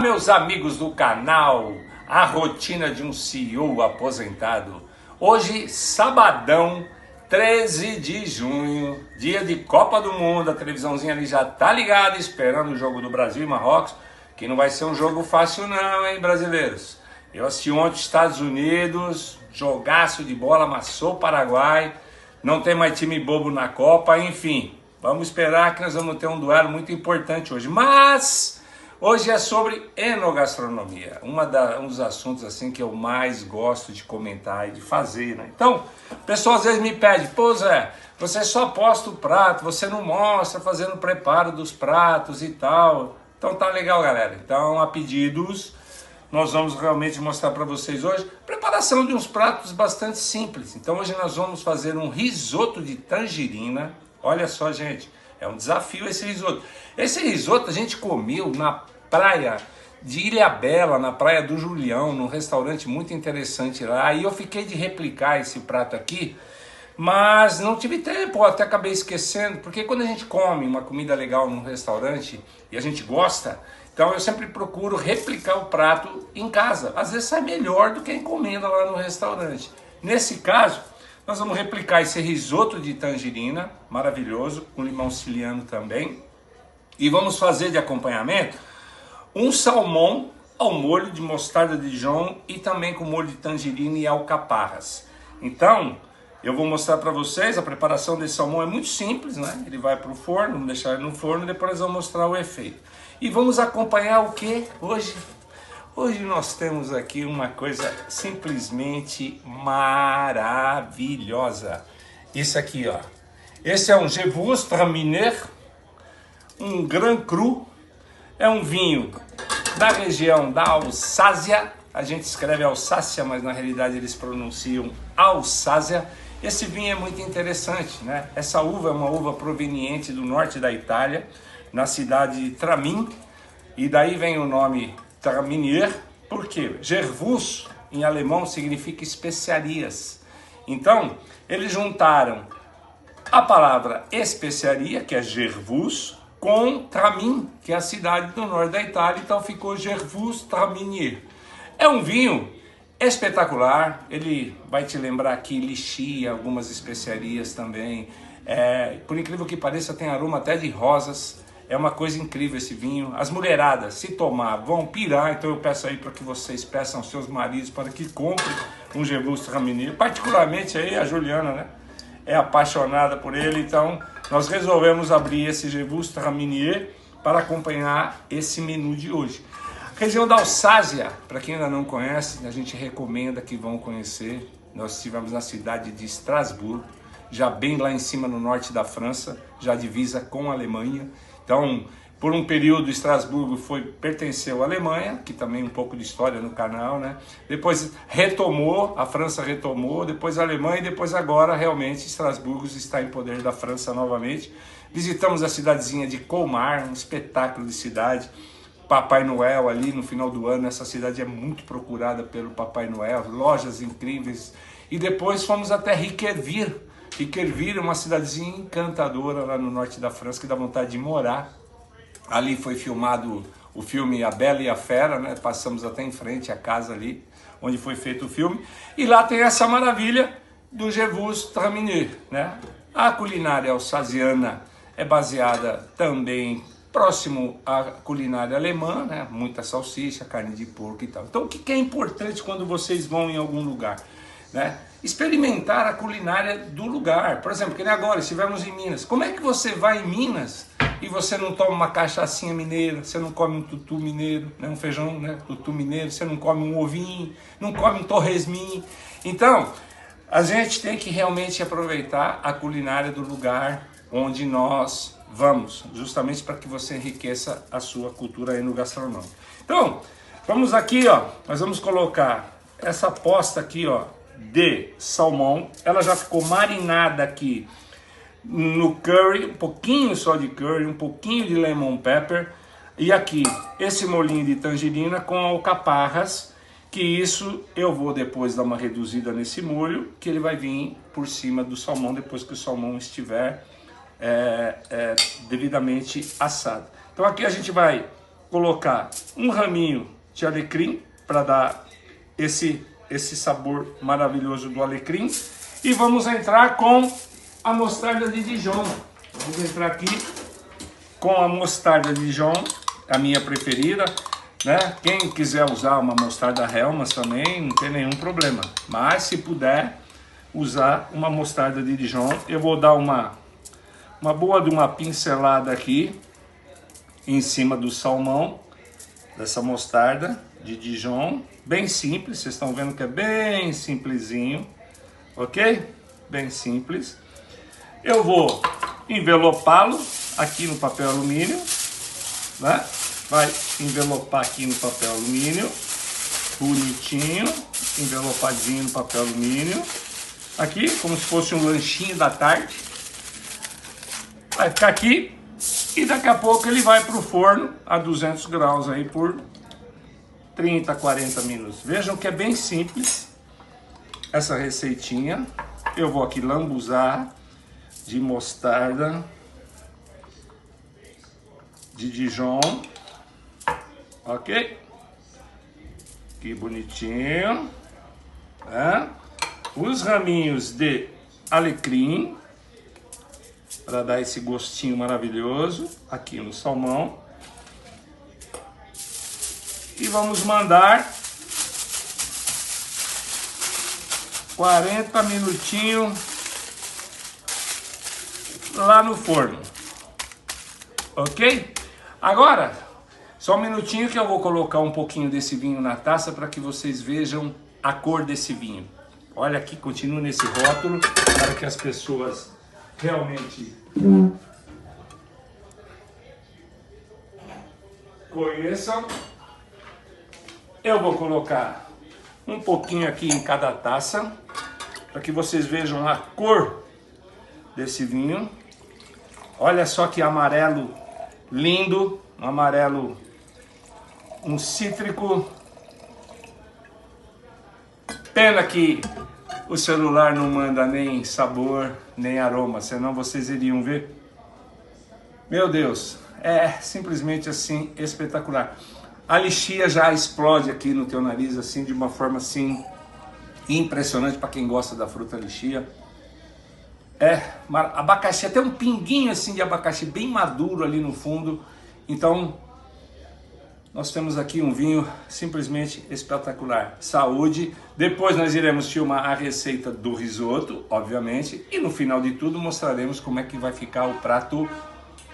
Meus amigos do canal, a rotina de um CEO aposentado. Hoje, sabadão, 13 de junho, dia de Copa do Mundo. A televisãozinha ali já tá ligada, esperando o jogo do Brasil e Marrocos, que não vai ser um jogo fácil não, hein, brasileiros? Eu assisti ontem os Estados Unidos, jogaço de bola, amassou o Paraguai, não tem mais time bobo na Copa, enfim. Vamos esperar que nós vamos ter um duelo muito importante hoje, mas... hoje é sobre enogastronomia, um dos assuntos assim que eu mais gosto de comentar e de fazer, né? Então, o pessoal às vezes me pede, pô Zé, você só posta o prato, você não mostra fazendo o preparo dos pratos e tal. Então tá legal, galera. Então, a pedidos, nós vamos realmente mostrar para vocês hoje preparação de uns pratos bastante simples. Então hoje nós vamos fazer um risoto de tangerina. Olha só, gente, é um desafio esse risoto. Esse risoto a gente comeu na praia de Ilhabela, na praia do Julião, num restaurante muito interessante lá. E eu fiquei de replicar esse prato aqui, mas não tive tempo, até acabei esquecendo. Porque quando a gente come uma comida legal num restaurante e a gente gosta, então eu sempre procuro replicar o prato em casa. Às vezes sai melhor do que a encomenda lá no restaurante. Nesse caso, nós vamos replicar esse risoto de tangerina, maravilhoso, com limão siciliano também. E vamos fazer de acompanhamento um salmão ao molho de mostarda de Dijon e também com molho de tangerina e alcaparras. Então, eu vou mostrar para vocês, a preparação desse salmão é muito simples, né? Ele vai para o forno, vamos deixar ele no forno e depois nós vamos mostrar o efeito. E vamos acompanhar o que hoje? Hoje nós temos aqui uma coisa simplesmente maravilhosa. Isso aqui, ó. Esse é um Gewürztraminer, um Grand Cru. É um vinho da região da Alsácia. A gente escreve Alsácia, mas na realidade eles pronunciam Alsácia. Esse vinho é muito interessante, né? Essa uva é uma uva proveniente do norte da Itália, na cidade de Tramin. E daí vem o nome Traminer, porque Gewürz em alemão significa especiarias. Então, eles juntaram a palavra especiaria, que é Gewürz, com Tramin, que é a cidade do norte da Itália, então ficou Gewürztraminer. É um vinho espetacular, ele vai te lembrar aqui lixia, algumas especiarias também. Por incrível que pareça, tem aroma até de rosas. É uma coisa incrível esse vinho. As mulheradas, se tomar, vão pirar. Então eu peço aí para que vocês peçam aos seus maridos para que comprem um Gewürztraminer. Particularmente aí a Juliana, né? É apaixonada por ele. Então nós resolvemos abrir esse Gewürztraminer para acompanhar esse menu de hoje. Região da Alsácia, para quem ainda não conhece, a gente recomenda que vão conhecer. Nós estivemos na cidade de Estrasburgo, já bem lá em cima no norte da França, já divisa com a Alemanha. Então, por um período, Estrasburgo pertenceu à Alemanha, que também um pouco de história no canal, né? Depois retomou, a França retomou, depois a Alemanha e depois agora realmente Estrasburgo está em poder da França novamente. Visitamos a cidadezinha de Colmar, um espetáculo de cidade. Papai Noel ali no final do ano, essa cidade é muito procurada pelo Papai Noel, lojas incríveis. E depois fomos até Riquerville. Riquerville é uma cidadezinha encantadora lá no norte da França que dá vontade de morar. Ali foi filmado o filme A Bela e a Fera, né? Passamos até em frente à casa ali onde foi feito o filme. E lá tem essa maravilha do Gewürztraminer, né? A culinária alsaciana é baseada também próximo à culinária alemã, né? Muita salsicha, carne de porco e tal. Então o que é importante quando vocês vão em algum lugar, né? Experimentar a culinária do lugar. Por exemplo, que nem agora, estivemos em Minas. Como é que você vai em Minas e você não toma uma cachaçinha mineira, você não come um tutu mineiro, né? Um feijão, né? Tutu mineiro, você não come um ovinho, não come um torresminho. Então, a gente tem que realmente aproveitar a culinária do lugar onde nós vamos, justamente para que você enriqueça a sua cultura enogastronômica. Então, vamos aqui, ó, nós vamos colocar essa posta aqui, ó, de salmão. Ela já ficou marinada aqui no curry, um pouquinho só de curry, um pouquinho de lemon pepper. E aqui, esse molhinho de tangerina com alcaparras, que isso eu vou depois dar uma reduzida nesse molho, que ele vai vir por cima do salmão, depois que o salmão estiver devidamente assado. Então aqui a gente vai colocar um raminho de alecrim para dar esse sabor maravilhoso do alecrim. E vamos entrar com a mostarda de Dijon. Vamos entrar aqui com a mostarda de Dijon, a minha preferida, né? Quem quiser usar uma mostarda Hellmann's também, não tem nenhum problema. Mas se puder usar uma mostarda de Dijon, eu vou dar uma boa de uma pincelada aqui em cima do salmão, dessa mostarda de Dijon, bem simples, vocês estão vendo que é bem simplesinho, ok? Bem simples. Eu vou envelopá-lo aqui no papel alumínio, né? Vai envelopar aqui no papel alumínio, bonitinho, envelopadinho no papel alumínio, aqui como se fosse um lanchinho da tarde. Vai ficar aqui e daqui a pouco ele vai para o forno a 200 graus aí por 30, 40 minutos. Vejam que é bem simples essa receitinha. Eu vou aqui lambuzar de mostarda de Dijon, ok? Que bonitinho, né? Os raminhos de alecrim para dar esse gostinho maravilhoso aqui no salmão. E vamos mandar 40 minutinhos lá no forno, ok? Agora, só um minutinho que eu vou colocar um pouquinho desse vinho na taça para que vocês vejam a cor desse vinho. Olha aqui, continua nesse rótulo para que as pessoas realmente conheçam. Eu vou colocar um pouquinho aqui em cada taça para que vocês vejam a cor desse vinho. Olha só que amarelo lindo, um amarelo, um cítrico. Pena que o celular não manda nem sabor, nem aroma, senão vocês iriam ver. Meu Deus, é simplesmente assim espetacular. A lixia já explode aqui no teu nariz assim de uma forma assim impressionante para quem gosta da fruta lixia. Abacaxi, até um pinguinho assim de abacaxi bem maduro ali no fundo. Então, nós temos aqui um vinho simplesmente espetacular. Saúde! Depois nós iremos filmar a receita do risoto, obviamente. E no final de tudo mostraremos como é que vai ficar o prato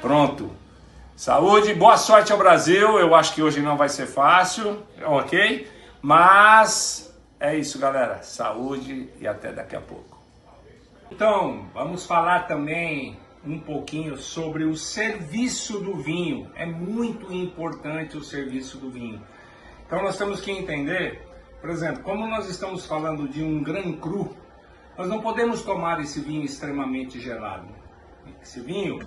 pronto. Saúde! Boa sorte ao Brasil! Eu acho que hoje não vai ser fácil, ok? Mas é isso, galera. Saúde e até daqui a pouco. Então, vamos falar também um pouquinho sobre o serviço do vinho. É muito importante o serviço do vinho. Então nós temos que entender, por exemplo, como nós estamos falando de um Grand Cru, nós não podemos tomar esse vinho extremamente gelado. Esse vinho,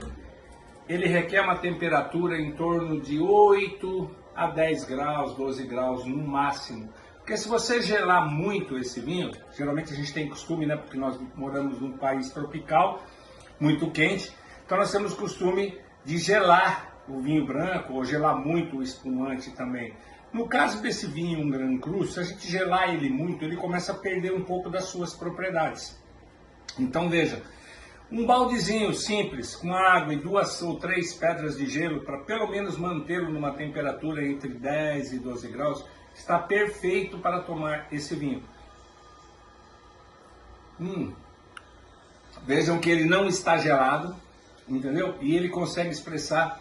ele requer uma temperatura em torno de 8 a 10 graus, 12 graus no máximo. Porque se você gelar muito esse vinho, geralmente a gente tem costume, né, porque nós moramos num país tropical, muito quente, então nós temos costume de gelar o vinho branco ou gelar muito o espumante também. No caso desse vinho, um Grand Cru, se a gente gelar ele muito, ele começa a perder um pouco das suas propriedades. Então veja, um baldezinho simples com água e 2 ou 3 pedras de gelo para pelo menos mantê-lo numa temperatura entre 10 e 12 graus, está perfeito para tomar esse vinho. Vejam que ele não está gelado, entendeu? E ele consegue expressar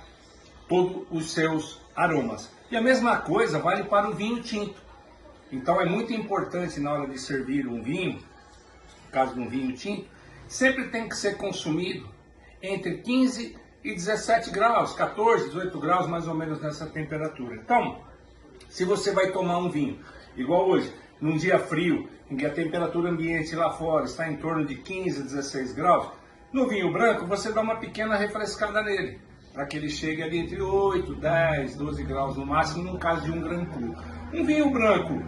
todos os seus aromas. E a mesma coisa vale para o vinho tinto. Então é muito importante na hora de servir um vinho, no caso de um vinho tinto, sempre tem que ser consumido entre 15 e 17 graus, 14, 18 graus mais ou menos nessa temperatura. Então, se você vai tomar um vinho, igual hoje, num dia frio, em que a temperatura ambiente lá fora está em torno de 15 a 16 graus, no vinho branco você dá uma pequena refrescada nele, para que ele chegue ali entre 8, 10, 12 graus no máximo, no caso de um Grand Cru. Um vinho branco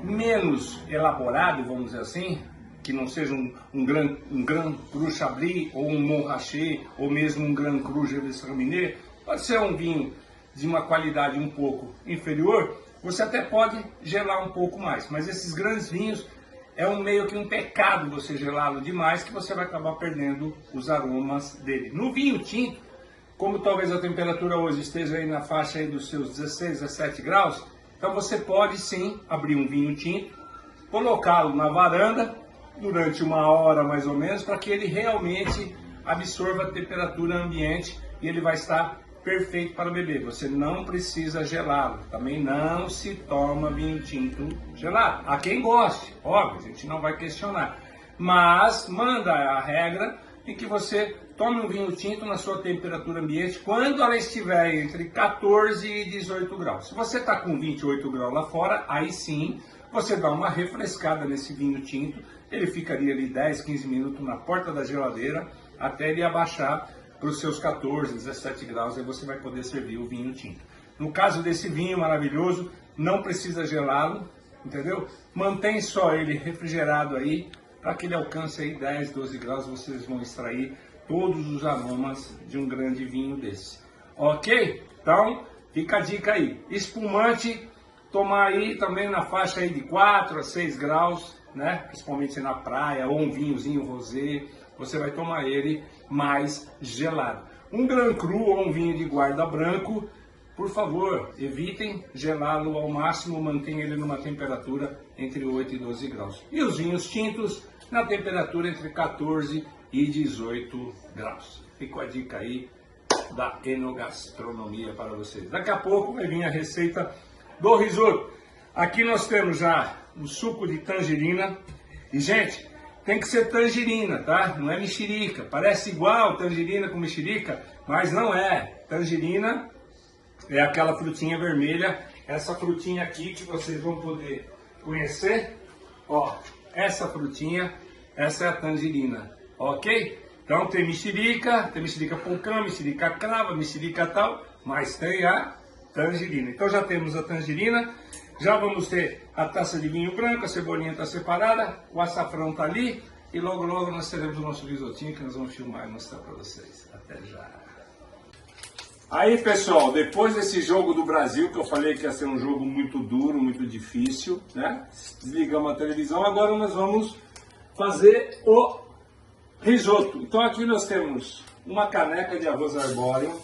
menos elaborado, vamos dizer assim, que não seja um Grand Cru Chablis, ou um Montrachet, ou mesmo um Grand Cru Gewürztraminer, pode ser um vinho de uma qualidade um pouco inferior, você até pode gelar um pouco mais. Mas esses grandes vinhos é meio que um pecado você gelá-lo demais, que você vai acabar perdendo os aromas dele. No vinho tinto, como talvez a temperatura hoje esteja aí na faixa aí dos seus 16, 17 graus, então você pode sim abrir um vinho tinto, colocá-lo na varanda durante 1 hora mais ou menos, para que ele realmente absorva a temperatura ambiente e ele vai estar perfeito para beber. Você não precisa gelá-lo. Também não se toma vinho tinto gelado. Há quem goste, óbvio, a gente não vai questionar. Mas manda a regra em que você tome um vinho tinto na sua temperatura ambiente quando ela estiver entre 14 e 18 graus. Se você está com 28 graus lá fora, aí sim você dá uma refrescada nesse vinho tinto. Ele ficaria ali 10, 15 minutos na porta da geladeira até ele abaixar para os seus 14, 17 graus, aí você vai poder servir o vinho tinto. No caso desse vinho maravilhoso, não precisa gelá-lo, entendeu? Mantém só ele refrigerado aí, para que ele alcance aí 10, 12 graus, vocês vão extrair todos os aromas de um grande vinho desse. Ok? Então, fica a dica aí. Espumante, tomar aí também na faixa aí de 4 a 6 graus, né? Principalmente na praia, ou um vinhozinho rosé, você vai tomar ele mais gelado. Um Grand Cru ou um vinho de guarda branco, por favor, evitem gelá-lo ao máximo, mantenha ele numa temperatura entre 8 e 12 graus. E os vinhos tintos na temperatura entre 14 e 18 graus. Fica a dica aí da enogastronomia para vocês. Daqui a pouco vai vir a receita do risoto. Aqui nós temos já o suco de tangerina. E, gente, tem que ser tangerina, tá? Não é mexerica. Parece igual tangerina com mexerica, mas não é. Tangerina é aquela frutinha vermelha. Essa frutinha aqui que vocês vão poder conhecer. Ó, essa frutinha, essa é a tangerina, ok? Então tem mexerica pulcã, mexerica crava, mexerica tal, mas tem a tangerina. Então já temos a tangerina. Já vamos ter a taça de vinho branco, a cebolinha está separada, o açafrão está ali e logo logo nós teremos o nosso risotinho que nós vamos filmar e mostrar para vocês. Até já! Aí pessoal, depois desse jogo do Brasil, que eu falei que ia ser um jogo muito duro, muito difícil, né? Desligamos a televisão, agora nós vamos fazer o risoto. Então aqui nós temos uma caneca de arroz arbóreo,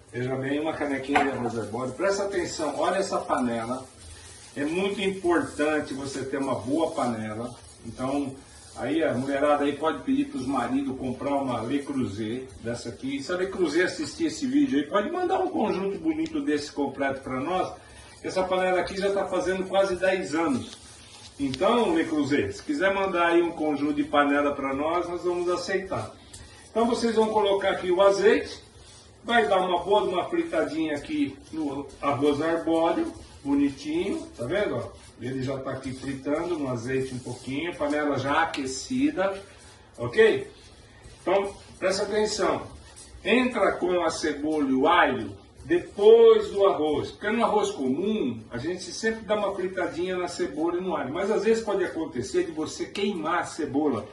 veja bem, uma canequinha de arroz arbóreo, presta atenção, olha essa panela. É muito importante você ter uma boa panela. Então, aí a mulherada aí pode pedir para os maridos comprar uma Le Creuset dessa aqui. Se a Le Creuset assistir esse vídeo aí, pode mandar um conjunto bonito desse completo para nós. Essa panela aqui já está fazendo quase 10 anos. Então, Le Creuset, se quiser mandar aí um conjunto de panela para nós vamos aceitar. Então, vocês vão colocar aqui o azeite. Vai dar uma boa uma fritadinha aqui no arroz arbóreo. Bonitinho, tá vendo? Ó? Ele já está aqui fritando no azeite um pouquinho, panela já aquecida, ok? Então, presta atenção, entra com a cebola e o alho depois do arroz, porque no arroz comum a gente sempre dá uma fritadinha na cebola e no alho, mas às vezes pode acontecer de você queimar a cebola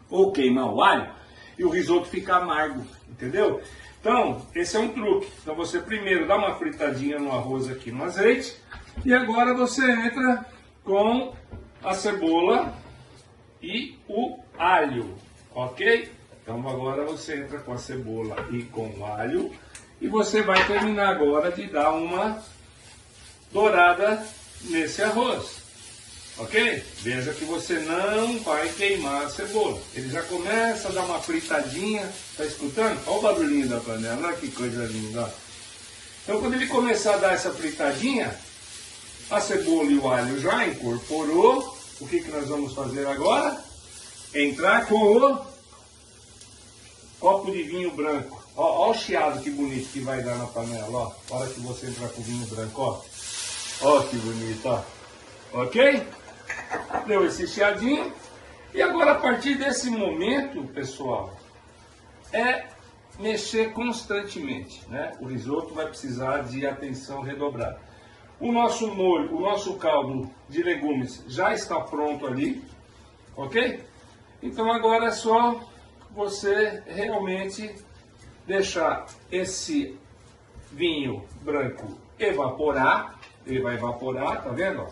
ou queimar o alho e o risoto ficar amargo, entendeu? Então, esse é um truque. Então você primeiro dá uma fritadinha no arroz aqui no azeite. E agora você entra com a cebola e o alho. Ok? Então agora você entra com a cebola e com o alho. E você vai terminar agora de dar uma dourada nesse arroz. Ok? Veja que você não vai queimar a cebola. Ele já começa a dar uma fritadinha. Tá escutando? Olha o barulhinho da panela. Olha que coisa linda. Então quando ele começar a dar essa fritadinha, a cebola e o alho já incorporou. O que nós vamos fazer agora? Entrar com o copo de vinho branco. Ó o chiado que bonito que vai dar na panela. Ó, a hora que você entrar com o vinho branco. Ó, ó que bonito. Ó. Ok? Deu esse chiadinho. E agora, a partir desse momento, pessoal, é mexer constantemente, né? O risoto vai precisar de atenção redobrada. O nosso molho, o nosso caldo de legumes já está pronto ali, ok? Então agora é só você realmente deixar esse vinho branco evaporar. Ele vai evaporar, tá vendo?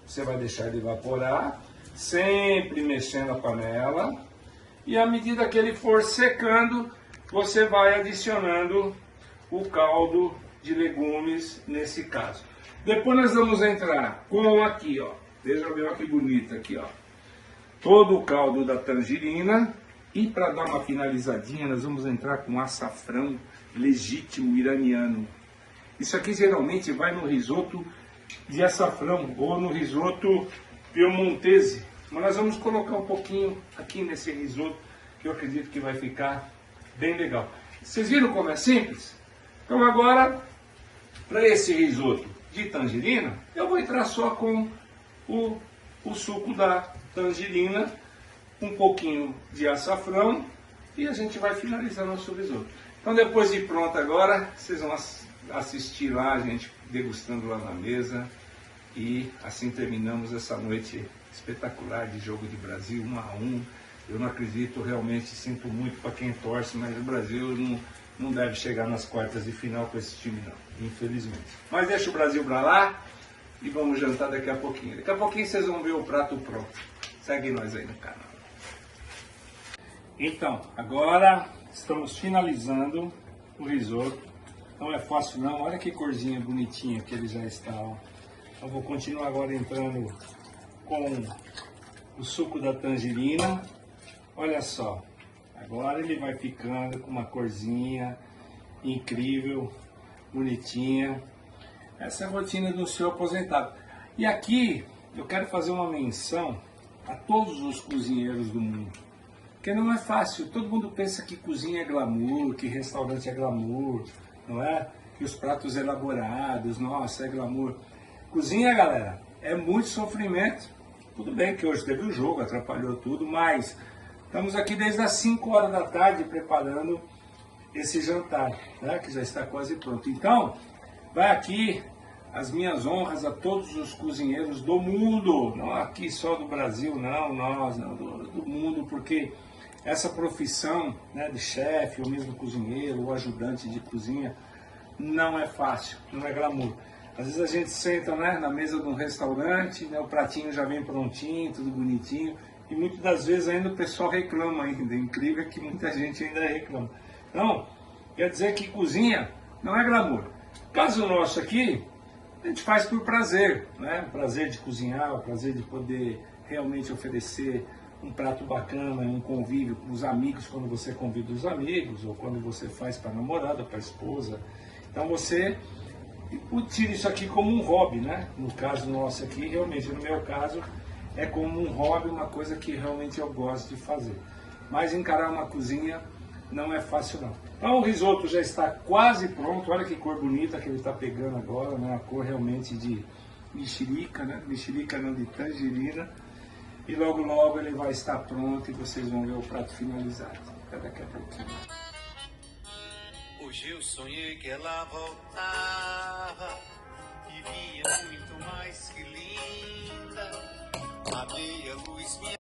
Você vai deixar ele evaporar, sempre mexendo a panela. E à medida que ele for secando, você vai adicionando o caldo de legumes nesse caso. Depois nós vamos entrar com aqui, ó. Veja bem que bonito aqui, ó. Todo o caldo da tangerina. E para dar uma finalizadinha, nós vamos entrar com açafrão legítimo iraniano. Isso aqui geralmente vai no risoto de açafrão ou no risoto piemontese. Mas nós vamos colocar um pouquinho aqui nesse risoto, que eu acredito que vai ficar bem legal. Vocês viram como é simples? Então agora, para esse risoto de tangerina, eu vou entrar só com o suco da tangerina, um pouquinho de açafrão e a gente vai finalizar nosso risoto. Então depois de pronto agora, vocês vão assistir lá a gente degustando lá na mesa e assim terminamos essa noite espetacular de jogo de Brasil 1-1. Eu não acredito, realmente sinto muito para quem torce, mas o Brasil não deve chegar nas quartas de final com esse time não, infelizmente. Mas deixa o Brasil para lá e vamos jantar daqui a pouquinho. Daqui a pouquinho vocês vão ver o prato pronto. Segue nós aí no canal. Então, agora estamos finalizando o risoto. Não é fácil não, olha que corzinha bonitinha que ele já está. Ó. Eu vou continuar agora entrando com o suco da tangerina. Olha só, agora ele vai ficando com uma corzinha incrível, bonitinha. Essa é a rotina do seu aposentado. E aqui eu quero fazer uma menção a todos os cozinheiros do mundo. Porque não é fácil, todo mundo pensa que cozinha é glamour, que restaurante é glamour, não é? Que os pratos elaborados, nossa, é glamour. Cozinha, galera, é muito sofrimento. Tudo bem que hoje teve o jogo, atrapalhou tudo, mas estamos aqui desde as 5 horas da tarde preparando esse jantar, né, que já está quase pronto. Então, vai aqui as minhas honras a todos os cozinheiros do mundo, não aqui só do Brasil, não, do mundo, porque essa profissão, né, de chefe, ou mesmo cozinheiro, ou ajudante de cozinha, não é fácil, não é glamour. Às vezes a gente senta, né, na mesa de um restaurante, né, o pratinho já vem prontinho, tudo bonitinho, e muitas das vezes ainda o pessoal reclama ainda. Incrível que muita gente ainda reclama. Então, quer dizer que cozinha não é glamour. Caso nosso aqui, a gente faz por prazer, né? O prazer de cozinhar, o prazer de poder realmente oferecer um prato bacana, um convívio com os amigos, quando você convida os amigos, ou quando você faz para a namorada, para a esposa. Então você tira isso aqui como um hobby, né? No caso nosso aqui, realmente, no meu caso, é como um hobby, uma coisa que realmente eu gosto de fazer. Mas encarar uma cozinha não é fácil não. Então o risoto já está quase pronto, olha que cor bonita que ele está pegando agora, né? A cor realmente de mexerica, né? Mexerica não, de tangerina. E logo logo ele vai estar pronto e vocês vão ver o prato finalizado. Até daqui a pouquinho. Hoje eu sonhei que ela voltava e vinha muito mais que linda. A meia luz me